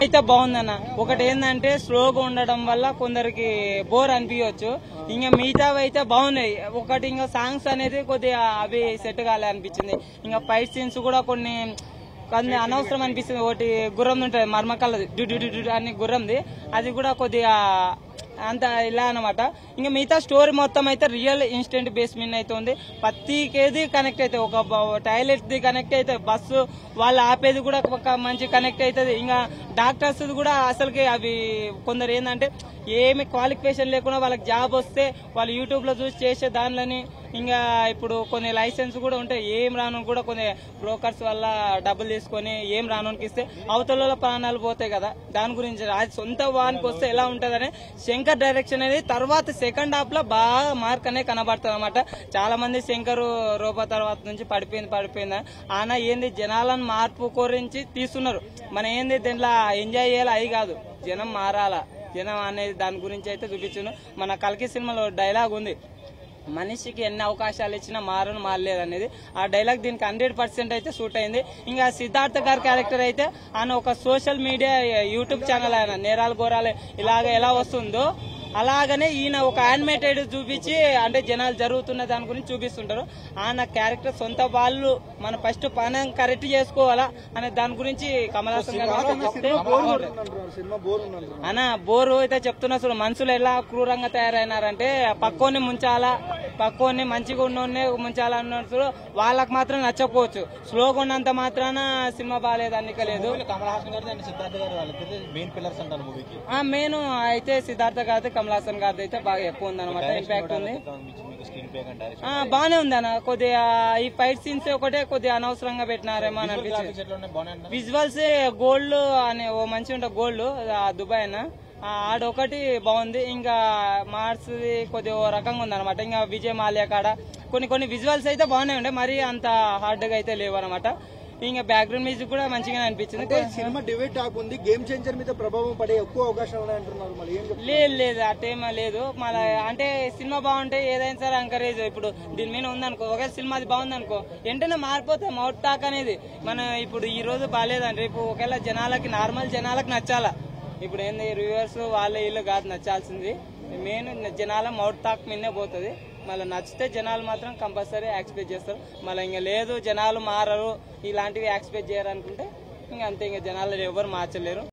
అయితే బాగుందన్న. ఒకటి ఏంటంటే స్లోగా ఉండడం వల్ల కొందరికి బోర్ అనిపించవచ్చు. ఇంకా మిగతావి అయితే బాగున్నాయి. ఒకటి ఇంకా సాంగ్స్ అనేది కొద్దిగా అవి సెట్ కాలే అనిపించింది. ఇంకా ఫైట్ సీన్స్ కూడా కొన్ని అనవసరం అనిపిస్తుంది. ఒకటి గుర్రం ఉంటుంది మర్మకల్లది డు అని గుర్రంది, అది కూడా కొద్దిగా అంత ఇలా అనమాట. ఇంకా మిగతా స్టోరీ మొత్తం అయితే రియల్ ఇన్స్టెంట్ బేస్ మీద అయితే ఉంది. ప్రతికేది కనెక్ట్ అయితే, ఒక టాయిలెట్ ది కనెక్ట్ అయితే, బస్సు వాళ్ళు ఆపేది కూడా ఒక మంచి కనెక్ట్ అవుతుంది. ఇంకా డాక్టర్స్ కూడా అసలుకి అవి కొందరు ఏంటంటే ఏమి క్వాలిఫికేషన్ లేకుండా వాళ్ళకి జాబ్ వస్తే వాళ్ళు యూట్యూబ్ లో చూసి చేసే దానిలని, ఇంకా ఇప్పుడు కొన్ని లైసెన్స్ కూడా ఉంటాయి, ఏం రాను కూడా కొన్ని బ్రోకర్స్ వల్ల డబ్బులు తీసుకొని ఏం రానుకి ఇస్తే అవతల ప్రాణాలు పోతాయి కదా. దాని గురించి అది సొంత వానికి వస్తే ఎలా ఉంటదని శంకర్ డైరెక్షన్ అనేది తర్వాత సెకండ్ హాఫ్ లో బాగా మార్క్ అనేది కనబడుతుంది అనమాట. చాలా మంది శంకర్ రూపా తర్వాత నుంచి పడిపోయిందని ఆయన ఏంది జనాలను మార్పు కోరించి తీస్తున్నారు. మన ఏంది దీంట్లో ఎంజాయ్ చేయాలి అది కాదు, జనం మారాలా, జనం అనేది దాని గురించి అయితే చూపించాను. మన కల్కి సినిమాలో డైలాగ్ ఉంది, మనిషికి ఎన్ని అవకాశాలు ఇచ్చినా మారలేదు అనేది. ఆ డైలాగ్ దీనికి 100% అయితే సూట్ అయింది. ఇంకా సిద్ధార్థ గారి క్యారెక్టర్ అయితే ఆయన ఒక సోషల్ మీడియా యూట్యూబ్ ఛానల్, ఆయన నేరాలు గోరాలు ఇలాగ ఎలా వస్తుందో అలాగనే ఈయన ఒక యానిమేటెడ్ చూపించి అంటే జనాలు జరుగుతున్న దాని గురించి చూపిస్తుంటారు. ఆయన క్యారెక్టర్ సొంత వాళ్ళు మన ఫస్ట్ పని కరెక్ట్ చేసుకోవాలా అనే దాని గురించి కమల్ హాసన్ గారు అన్న బోరు అయితే చెప్తున్నా. చూడు మనుషులు ఎలా క్రూరంగా తయారైనారంటే పక్కోని ముంచాలా, పక్కోని మంచిగా ఉన్నోన్నే ముంచాలా అన్నట్టు వాళ్ళకి మాత్రం నచ్చకపోవచ్చు. స్లోగా ఉన్నంత మాత్రాన సినిమా బాగాలేదు అనికలేదు. కమల్ హాసన్ గారు సిద్ధార్థ గారు మెయిన్ పిల్లర్స్ అంటారు మూవీకి. మెయిన్ అయితే సిద్ధార్థ గారి కమల్ హాసన్ గారిది అయితే బాగా ఎక్కువ ఉంది అనమాట, ఇంపాక్ట్ ఉంది. బానే ఉంది అన్న. కొద్దిగా ఈ ఫైట్ సీన్స్ ఒకటే కొద్దిగా అనవసరంగా పెట్టినారేమో అని అనిపించింది. విజువల్స్ గోల్డ్ అనే ఓ మంచి ఉంటా గోల్డ్ దుబాయ్ అన్న ఆడొకటి బాగుంది. ఇంకా మార్క్స్ కొద్దిగా ఓ రకంగా ఉంది అనమాట. ఇంకా విజయ్ మాల్యా కాడ కొన్ని విజువల్స్ అయితే బాగానే ఉండే, మరీ అంత హార్డ్ గా అయితే లేవు అనమాట. ఇంకా బ్యాక్గ్రౌండ్ మ్యూజిక్ కూడా మంచిగా అనిపించింది. సినిమా డిబేట్ టాక్ ఉంది, గేమ్ చేంజర్ మీద ప్రభావం పడే ఎక్కువ అవకాశాలు అంటున్నారు. లేదు అట్టేమా లేదు. మళ్ళీ అంటే సినిమా బాగుంటే ఏదైనా సరే ఎంకరేజ్. ఇప్పుడు దీని మీద ఉందనుకో, ఒకవేళ సినిమా అది బాగుందనుకో వెంటనే మారిపోతాయి మౌత్ టాక్ అనేది. మన ఇప్పుడు ఈ రోజు బాగాలేదండి, రేపు ఒకవేళ జనాలకి నార్మల్ జనాలకు నచ్చాలా. ఇప్పుడు ఏంది రివ్యూవర్స్ వాళ్ళ వీళ్ళు కాదు నచ్చాల్సింది, మెయిన్ జనాల మౌత్ టాక్ మీదే పోతుంది. మళ్ళీ నచ్చితే జనాలు మాత్రం కంపల్సరీ యాక్సెప్ట్ చేస్తారు. మళ్ళీ ఇంకా లేదు జనాలు మారరు ఇలాంటివి యాక్సెప్ట్ చేయరు అనుకుంటే ఇంకా అంతే, ఇంకా జనాలు ఎవరు మార్చలేరు.